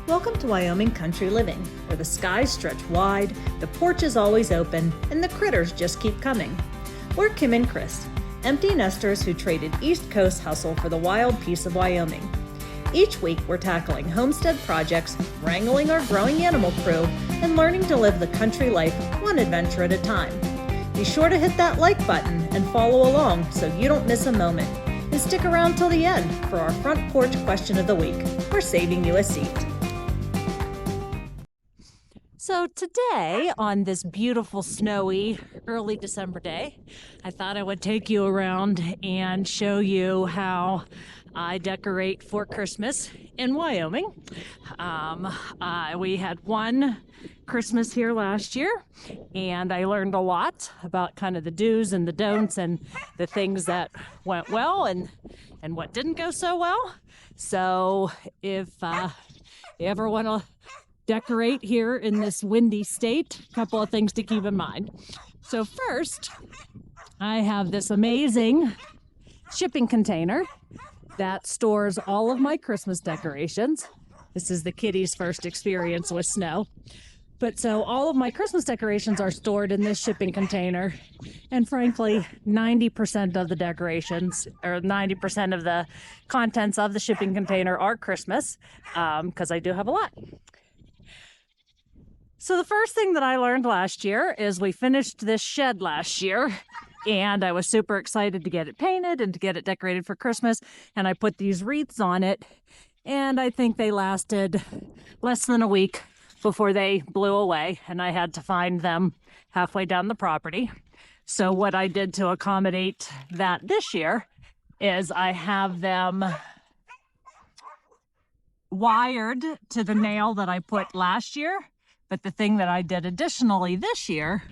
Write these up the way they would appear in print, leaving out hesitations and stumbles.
Welcome to Wyoming Country Living, where the skies stretch wide, the porch is always open, and the critters just keep coming. We're Kim and Chris, empty nesters who traded East Coast hustle for the wild peace of Wyoming. Each week, we're tackling homestead projects, wrangling our growing animal crew, and learning to live the country life one adventure at a time. Be sure to hit that like button and follow along so you don't miss a moment. And stick around till the end for our front porch question of the week. We're saving you a seat. So today, on this beautiful, snowy, early December day, I thought I would take you around and show you how I decorate for Christmas in Wyoming. We had one Christmas here last year, and I learned a lot about kind of the do's and the don'ts and the things that went well and what didn't go so well. So if you ever want to decorate here in this windy state, a couple of things to keep in mind. So first, I have this amazing shipping container that stores all of my Christmas decorations. This is the kitty's first experience with snow. But so all of my Christmas decorations are stored in this shipping container. And frankly, 90% of the decorations, or 90% of the contents of the shipping container are Christmas, because I do have a lot. So the first thing that I learned last year is we finished this shed last year, and I was super excited to get it painted and to get it decorated for Christmas. And I put these wreaths on it, and I think they lasted less than a week before they blew away, and I had to find them halfway down the property. So what I did to accommodate that this year is I have them wired to the nail that I put last year. But the thing that I did additionally this year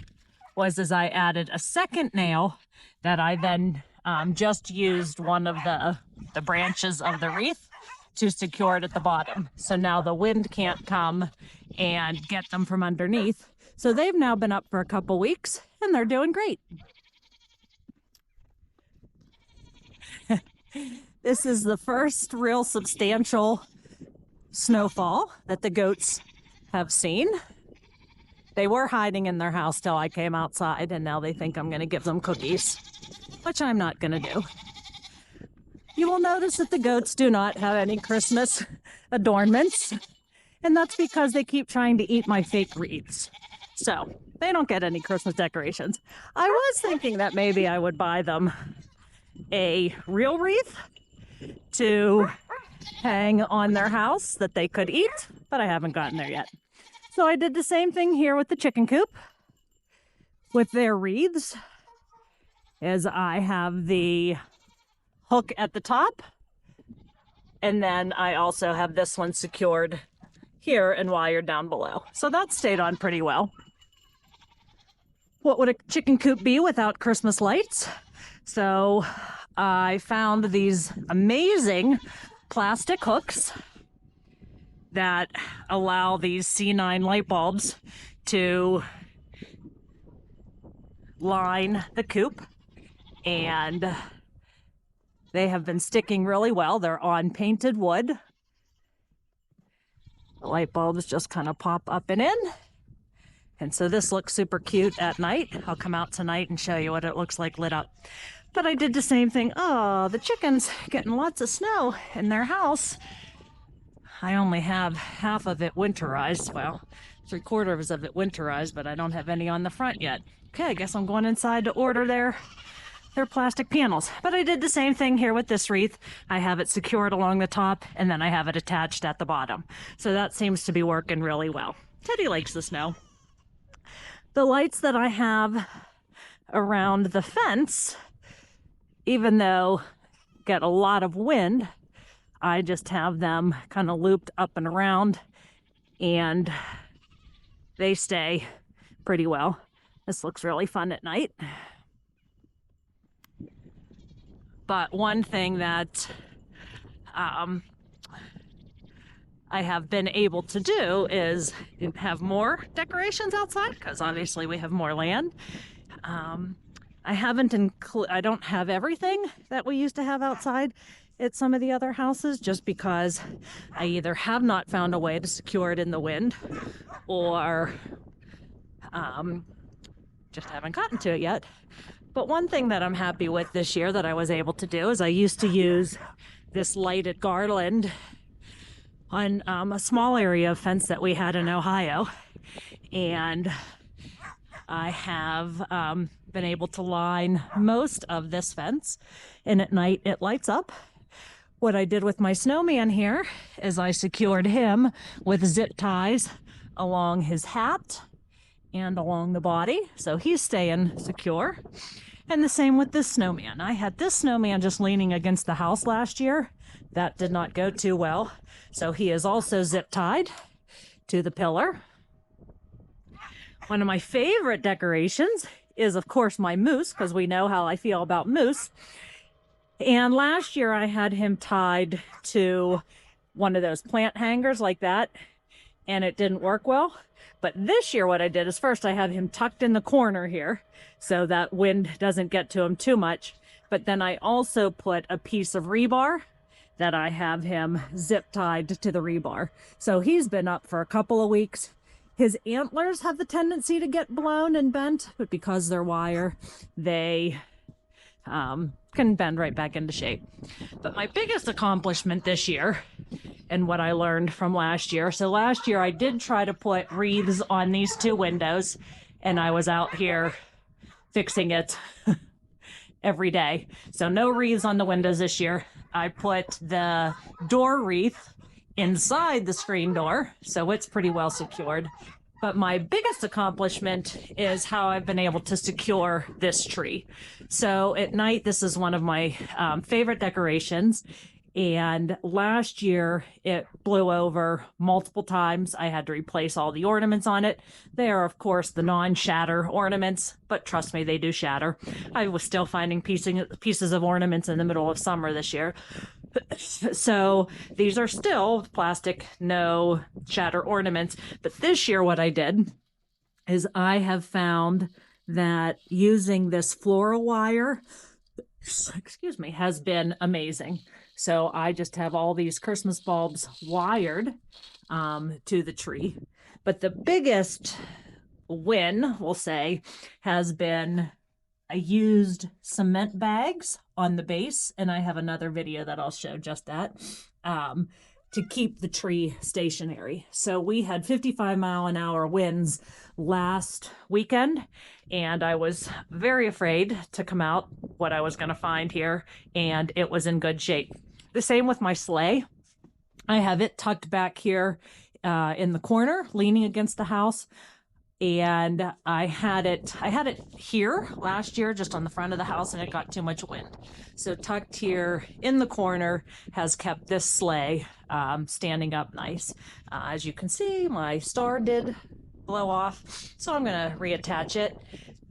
was I added a second nail that I then just used one of the branches of the wreath to secure it at the bottom. So now the wind can't come and get them from underneath. So they've now been up for a couple weeks and they're doing great. This is the first real substantial snowfall that the goats have seen. They were hiding in their house till I came outside, and now they think I'm going to give them cookies, which I'm not going to do. You will notice that the goats do not have any Christmas adornments, and that's because they keep trying to eat my fake wreaths. So they don't get any Christmas decorations. I was thinking that maybe I would buy them a real wreath to hang on their house that they could eat, but I haven't gotten there yet. So I did the same thing here with the chicken coop with their wreaths, as I have the hook at the top, and then I also have this one secured here and wired down below. So that stayed on pretty well. What would a chicken coop be without Christmas lights? So I found these amazing plastic hooks that allow these C9 light bulbs to line the coop, and they have been sticking really well. They're on painted wood. The light bulbs just kind of pop up and in, and so this looks super cute at night. I'll come out tonight and show you what it looks like lit up. But I did the same thing. Oh, the chickens getting lots of snow in their house. I only have half of it winterized. Well, 3/4 of it winterized, but I don't have any on the front yet. Okay, I guess I'm going inside to order their plastic panels. But I did the same thing here with this wreath. I have it secured along the top, and then I have it attached at the bottom. So that seems to be working really well. Teddy likes the snow. The lights that I have around the fence, even though get a lot of wind, I just have them kind of looped up and around, and they stay pretty well. This looks really fun at night. But one thing that I have been able to do is have more decorations outside, because obviously we have more land. I don't have everything that we used to have outside, at some of the other houses just because I either have not found a way to secure it in the wind or just haven't gotten to it yet. But one thing that I'm happy with this year that I was able to do is I used to use this lighted garland on a small area of fence that we had in Ohio. And I have been able to line most of this fence, and at night it lights up. What I did with my snowman here is I secured him with zip ties along his hat and along the body, so he's staying secure. And the same with this snowman. I had this snowman just leaning against the house last year. That did not go too well, so he is also zip tied to the pillar. One of my favorite decorations is, of course, my moose, because we know how I feel about moose. And last year I had him tied to one of those plant hangers like that, and it didn't work well. But this year what I did is first I had him tucked in the corner here so that wind doesn't get to him too much. But then I also put a piece of rebar that I have him zip tied to the rebar. So he's been up for a couple of weeks. His antlers have the tendency to get blown and bent, but because they're wire, they can bend right back into shape. But my biggest accomplishment this year, and what I learned from last year, so last year I did try to put wreaths on these two windows, and I was out here fixing it every day. So no wreaths on the windows this year. I put the door wreath inside the screen door, so it's pretty well secured. But my biggest accomplishment is how I've been able to secure this tree. So at night, this is one of my favorite decorations. And last year, it blew over multiple times. I had to replace all the ornaments on it. They are, of course, the non-shatter ornaments, but trust me, they do shatter. I was still finding pieces of ornaments in the middle of summer this year. So these are still plastic, no shatter ornaments. But this year, what I did is I have found that using this floral wire, excuse me, has been amazing. So I just have all these Christmas bulbs wired to the tree. But the biggest win, we'll say, has been I used cement bags on the base, and I have another video that I'll show just that, to keep the tree stationary. So we had 55-mile-an-hour winds last weekend, and I was very afraid to come out what I was going to find here, and it was in good shape. The same with my sleigh. I have it tucked back here in the corner, leaning against the house. And I had it here last year, just on the front of the house, and it got too much wind. So tucked here in the corner has kept this sleigh standing up nice. As you can see, my star did blow off, so I'm going to reattach it.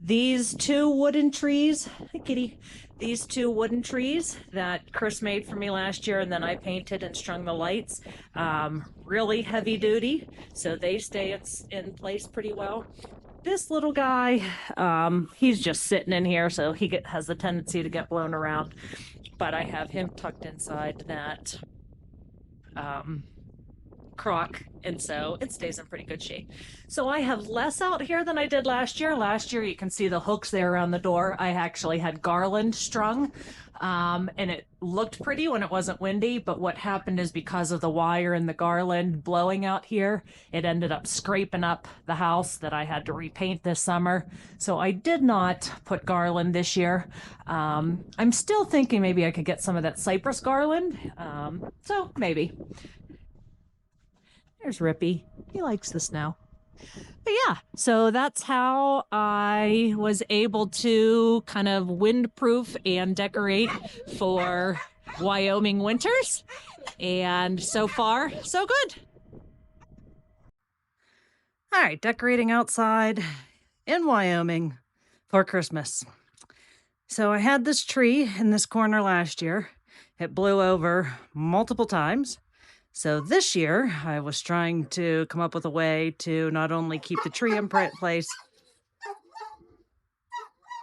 These two wooden trees, hey kitty, these two wooden trees that Chris made for me last year, and then I painted and strung the lights, really heavy duty, so they stay in place pretty well. This little guy, he's just sitting in here, so he has the tendency to get blown around, but I have him tucked inside that crock, and so it stays in pretty good shape. So I have less out here than I did last year. Last year, you can see the hooks there around the door. I actually had garland strung, and it looked pretty when it wasn't windy, but what happened is because of the wire and the garland blowing out here, it ended up scraping up the house that I had to repaint this summer. So I did not put garland this year. I'm still thinking maybe I could get some of that cypress garland, so maybe. There's Rippy. He likes the snow. But yeah, so that's how I was able to kind of windproof and decorate for Wyoming winters. And so far, so good. All right, decorating outside in Wyoming for Christmas. So I had this tree in this corner last year. It blew over multiple times. So this year, I was trying to come up with a way to not only keep the tree in place,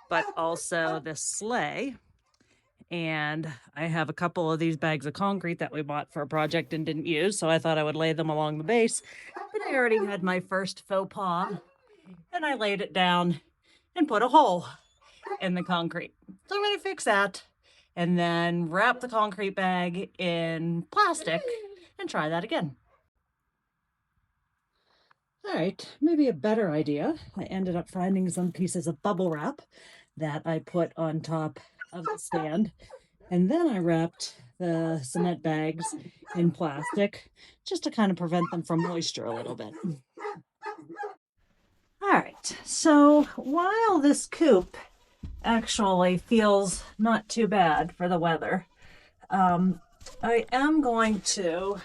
but also this sleigh. And I have a couple of these bags of concrete that we bought for a project and didn't use, so I thought I would lay them along the base. But I already had my first faux pas, and I laid it down and put a hole in the concrete. So I'm going to fix that and then wrap the concrete bag in plastic and try that again. All right, maybe a better idea. I ended up finding some pieces of bubble wrap that I put on top of the stand. And then I wrapped the cement bags in plastic just to kind of prevent them from moisture a little bit. All right, so while this coop actually feels not too bad for the weather, I am going to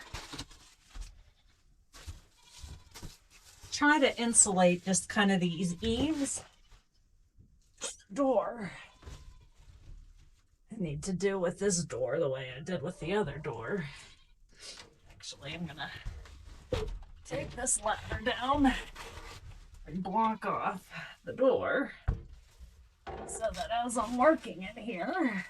try to insulate just kind of these eaves. Door. I need to do with this door the way I did with the other door. Actually, I'm gonna take this ladder down and block off the door so that as I'm working in here,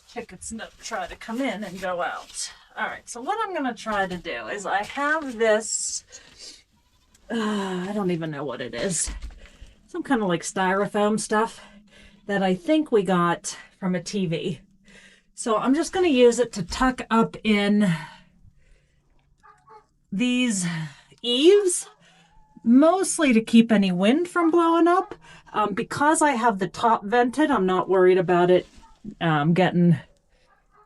chickens don't try to come in and go out. All right, so what I'm gonna try to do is I have this, I don't even know what it is. Some kind of like styrofoam stuff that I think we got from a TV. So I'm just going to use it to tuck up in these eaves, mostly to keep any wind from blowing up. Because I have the top vented, I'm not worried about it getting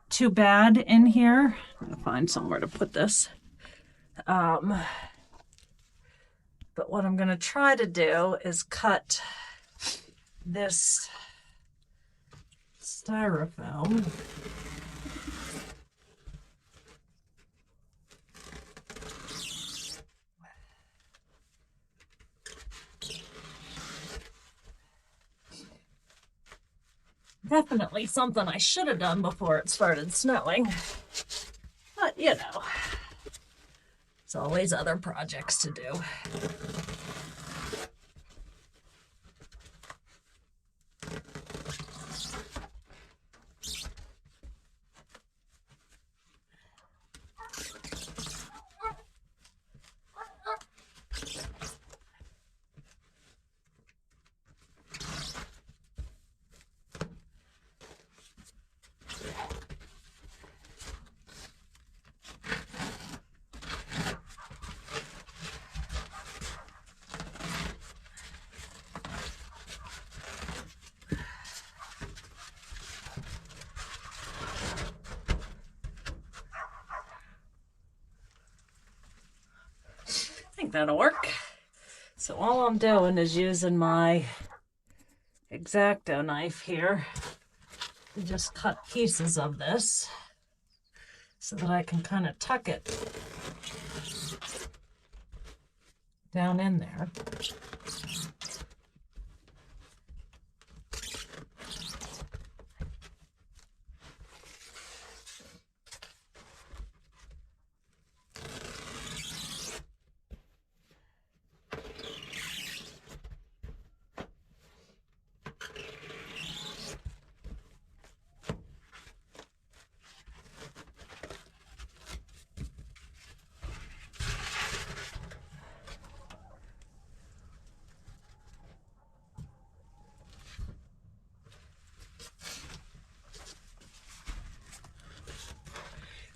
too bad in here. I'm going to find somewhere to put this. But what I'm going to try to do is cut this styrofoam definitely something I should have done before it started snowing, but you know, there's always other projects to do. I think that'll work. So all I'm doing is using my X-Acto knife here to just cut pieces of this so that I can kind of tuck it down in there.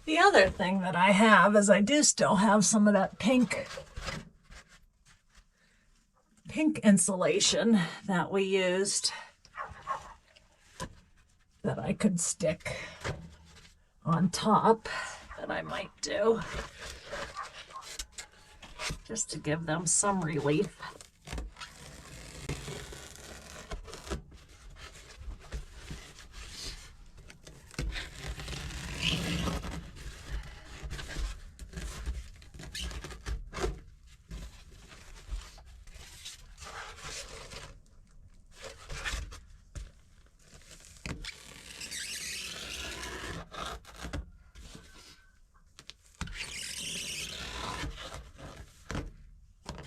The other thing that I have is I do still have some of that pink insulation that we used that I could stick on top that I might do just to give them some relief.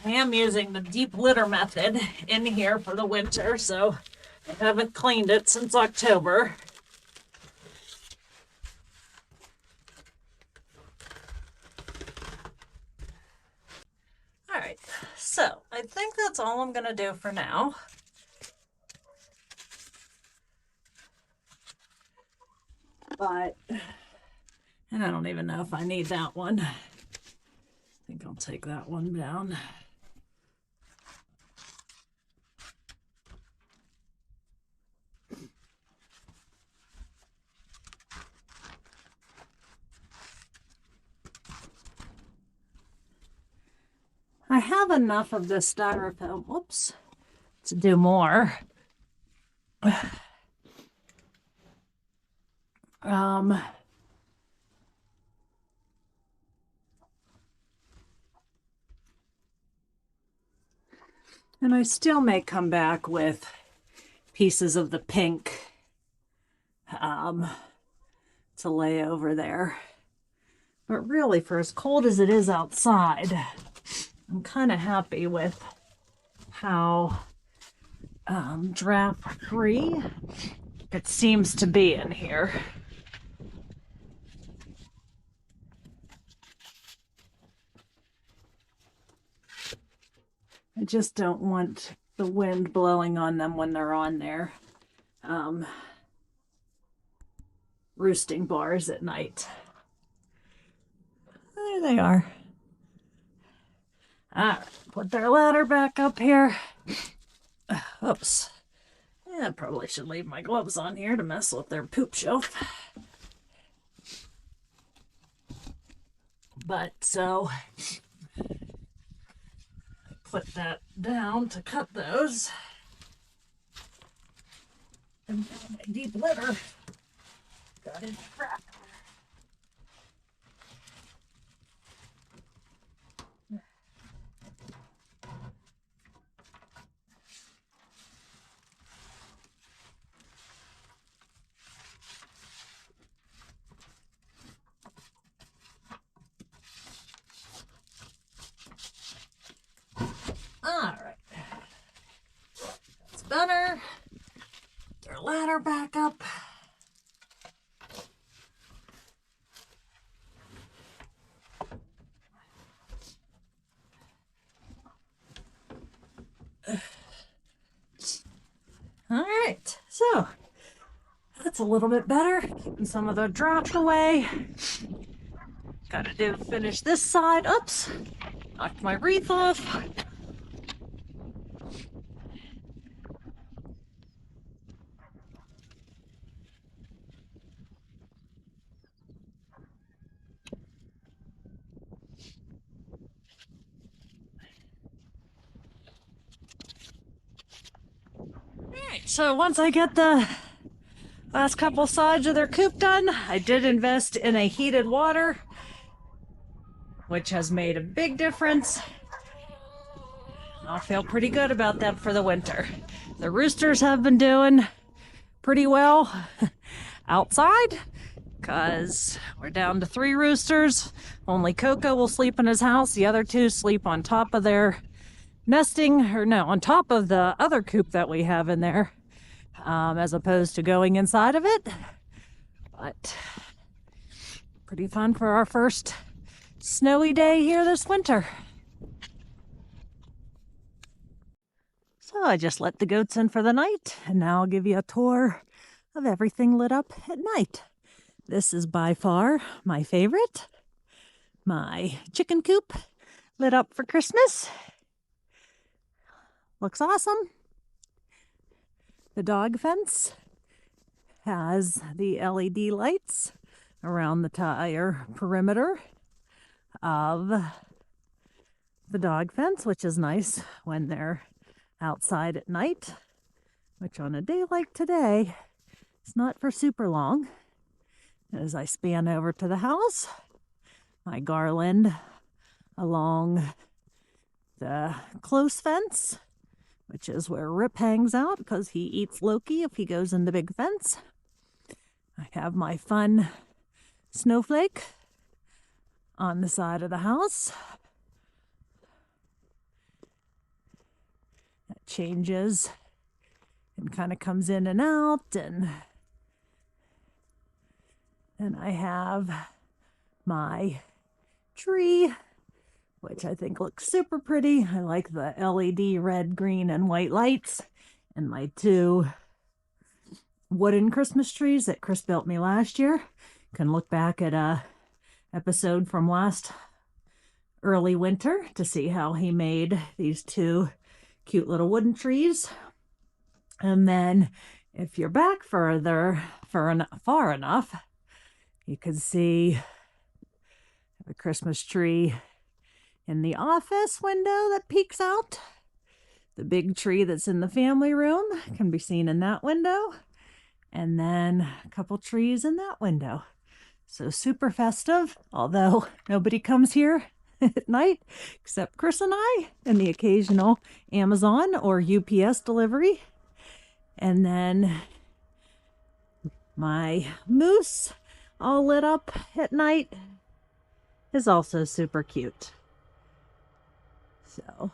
I am using the deep litter method in here for the winter, so I haven't cleaned it since October. right, so I think that's all I'm gonna do for now. But, and I don't even know if I need that one. I think I'll take that one down. I have enough of this styrofoam, whoops, to do more. And I still may come back with pieces of the pink to lay over there. But really, for as cold as it is outside, I'm kind of happy with how draft-free it seems to be in here. I just don't want the wind blowing on them when they're on their roosting bars at night. There they are. All right, put their ladder back up here. Oops. Yeah, I probably should leave my gloves on here to mess with their poop shelf. But so, put that down to cut those. And my deep litter got into crap. All right, that's better. Put their ladder back up. All right, so that's a little bit better. Keeping some of the draft away. Gotta finish this side. Oops, knocked my wreath off. Alright, so once I get the last couple sides of their coop done, I did invest in a heated water, which has made a big difference. I'll feel pretty good about that for the winter. The roosters have been doing pretty well outside because we're down to 3 roosters. Only Coco will sleep in his house. The other 2 sleep on top of their nesting, or no, on top of the other coop that we have in there, as opposed to going inside of it. But pretty fun for our first snowy day here this winter. So I just let the goats in for the night, and now I'll give you a tour of everything lit up at night. This is by far my favorite. My chicken coop lit up for Christmas. Looks awesome. The dog fence has the LED lights around the entire perimeter of the dog fence, which is nice when they're outside at night, which on a day like today, it's not for super long. As I span over to the house, my garland along the close fence, which is where Rip hangs out because he eats Loki if he goes in the big fence. I have my fun snowflake on the side of the house. That changes and kind of comes in and out, and I have my tree which I think looks super pretty. I like the LED red, green, and white lights. And my 2 wooden Christmas trees that Chris built me last year. Can look back at a episode from last early winter to see how he made these 2 cute little wooden trees. And then if you're back further, far enough, you can see the Christmas tree in the office window that peeks out. The big tree that's in the family room can be seen in that window. And then a couple trees in that window. So super festive, although nobody comes here at night except Chris and I, and the occasional Amazon or UPS delivery. And then my moose all lit up at night is also super cute. So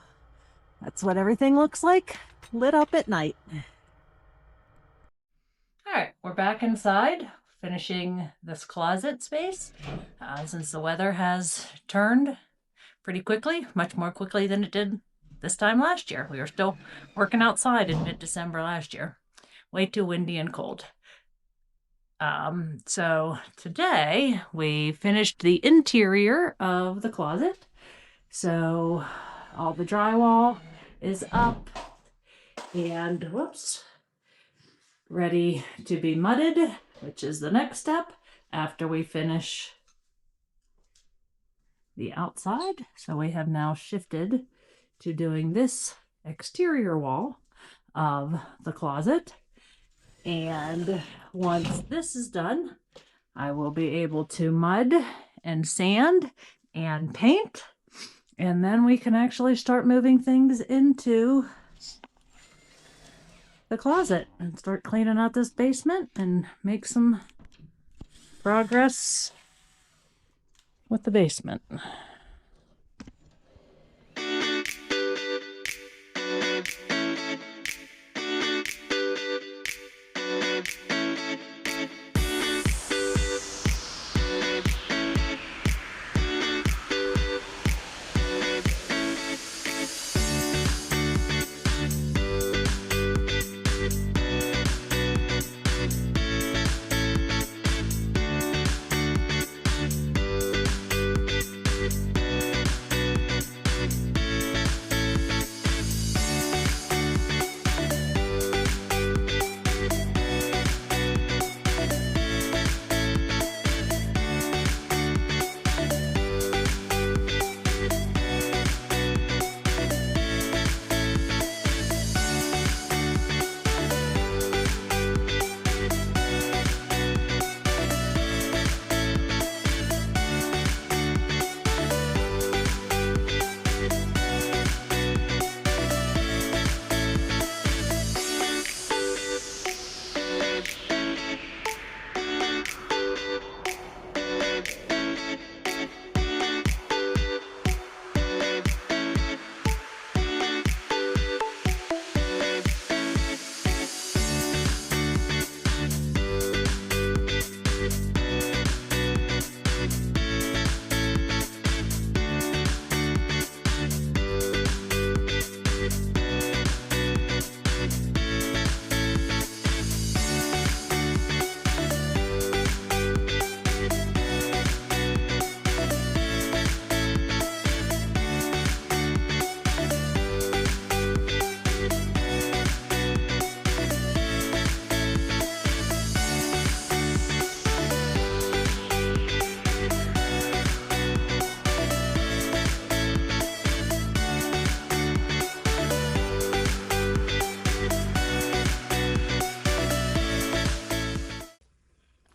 that's what everything looks like lit up at night. All right, we're back inside, finishing this closet space. Since the weather has turned pretty quickly, much more quickly than it did this time last year. We were still working outside in mid-December last year. Way too windy and cold. So today we finished the interior of the closet. So all the drywall is up and ready to be mudded, which is the next step after we finish the outside. So we have now shifted to doing this exterior wall of the closet. And once this is done, I will be able to mud and sand and paint. And then we can actually start moving things into the closet and start cleaning out this basement and make some progress with the basement.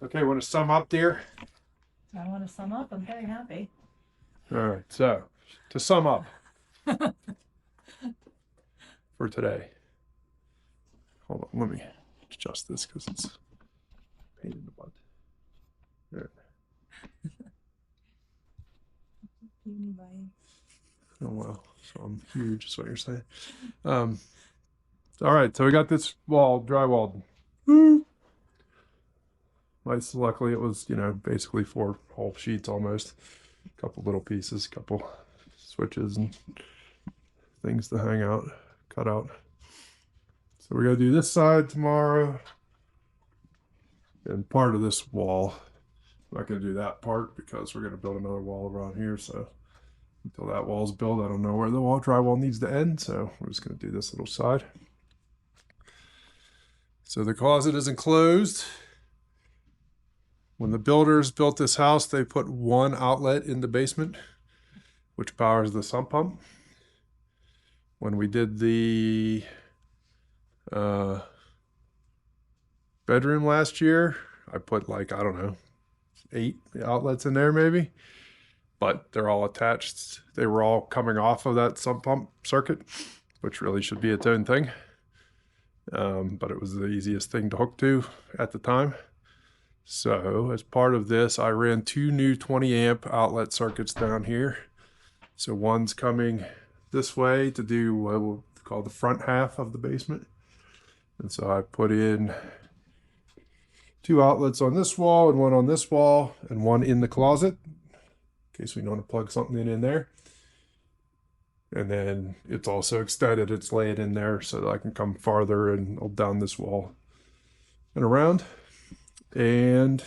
Okay, want to sum up, dear? I want to sum up. I'm very happy. All right, so to sum up for today. Hold on, let me adjust this because it's pain in the butt. All right. Oh wow, so I'm huge is what you're saying. All right, so we got this wall drywalled. Nice, luckily it was, basically 4 whole sheets almost. A couple little pieces, a couple switches and things to hang out, cut out. So we're gonna do this side tomorrow. And part of this wall, I'm not gonna do that part because we're gonna build another wall around here. So until that wall's built, I don't know where the drywall needs to end. So we're just gonna do this little side. So the closet is enclosed. When the builders built this house, they put one outlet in the basement, which powers the sump pump. When we did the bedroom last year, I put like, I don't know, 8 outlets in there maybe, but they're all attached. They were all coming off of that sump pump circuit, which really should be its own thing. But it was the easiest thing to hook to at the time. So as part of this, I ran 2 new 20 amp outlet circuits down here. So one's coming this way to do what we'll call the front half of the basement. And so I put in 2 outlets on this wall and 1 on this wall and 1 in the closet in case we want to plug something in there. And then it's also extended, it's laid in there so that I can come farther and down this wall and around. And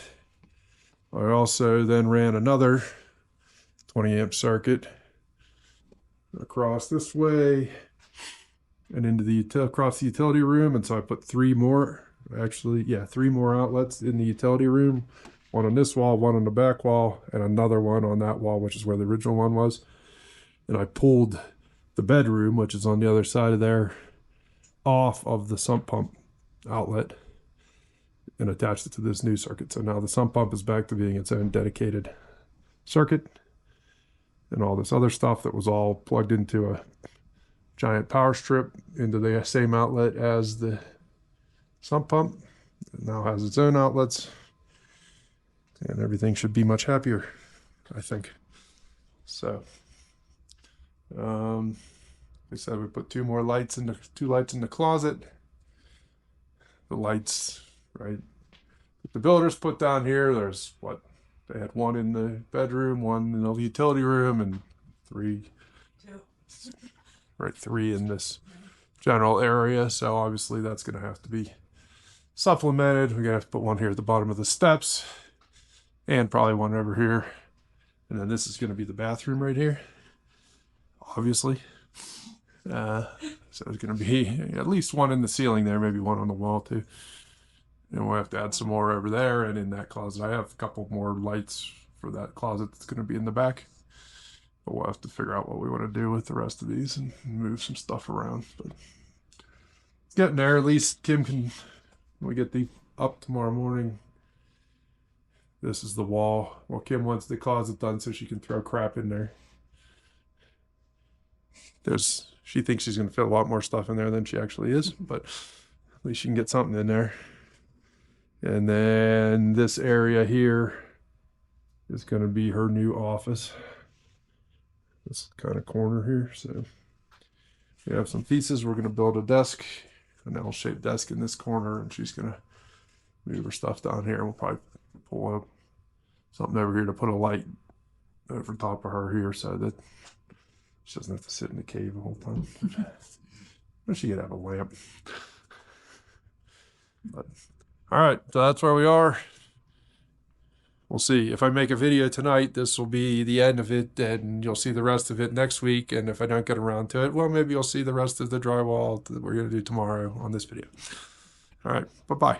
I also then ran another 20 amp circuit across this way and into the across the utility room. And so I put 3 more, actually, yeah, 3 more outlets in the utility room. 1 on this wall, 1 on the back wall, and another one on that wall, which is where the original one was. And I pulled the bedroom, which is on the other side of there, off of the sump pump outlet and attached it to this new circuit. So now the sump pump is back to being its own dedicated circuit, and all this other stuff that was all plugged into a giant power strip into the same outlet as the sump pump. It now has its own outlets, and everything should be much happier, I think. So like I said, we put 2 more lights in the 2 lights in the closet. The lights, right, the builders put down here, there's what they had, 1 in the bedroom, 1 in the utility room, and 3 right, 3 in this general area. So obviously that's going to have to be supplemented. We're gonna have to put 1 here at the bottom of the steps and probably 1 over here, and then this is going to be the bathroom right here, obviously. So it's going to be at least 1 in the ceiling there, maybe 1 on the wall too. And we'll have to add some more over there and in that closet. I have a couple more lights for that closet that's going to be in the back. But we'll have to figure out what we want to do with the rest of these and move some stuff around. But it's getting there. At least Kim can, when we get the up tomorrow morning, this is the wall. Well, Kim wants the closet done so she can throw crap in there. She thinks she's going to fit a lot more stuff in there than she actually is, but at least she can get something in there. And then this area here is going to be her new office. This kind of corner here. So we have some pieces. We're going to build a desk, an L-shaped desk in this corner, and she's going to move her stuff down here. We'll probably pull up something over here to put a light over top of her here so that she doesn't have to sit in the cave the whole time. Or she could have a lamp. But all right, so that's where we are. We'll see. If I make a video tonight, this will be the end of it, and you'll see the rest of it next week. And if I don't get around to it, well, maybe you'll see the rest of the drywall that we're going to do tomorrow on this video. All right, bye-bye.